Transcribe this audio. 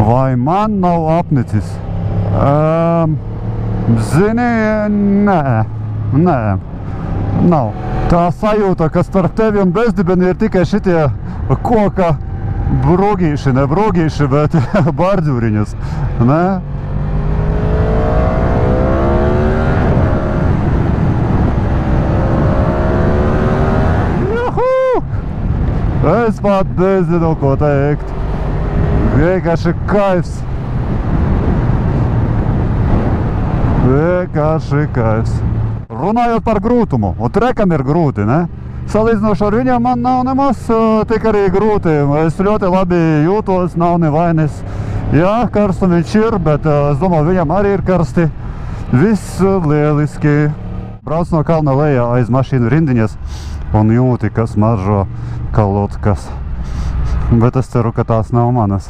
Vai man nav apnicis? Zini, nē, nav. Tā sajūta, ka starp tevi un bezdibeni ir tikai šitie koka brogīši, ne brogīši, bet bārdzūriņus, ne? Es pat nezinu, ko teikt. Vienkārši kaifs. Vienkārši kaifs. Runājot par grūtumu, un trekam ir grūti, ne? Salīdzinoši ar viņiem man nav nemaz tik arī grūti. Es ļoti labi jūtos, nav nevainis. Jā, karstumiņš ir, bet es domāju, viņam arī ir karsti. Viss lieliski. Brauc no kalna lejā aiz mašīnu rindiņas un jūti, kas maržo kalotkas. Bet es ceru, ka tās nav manas.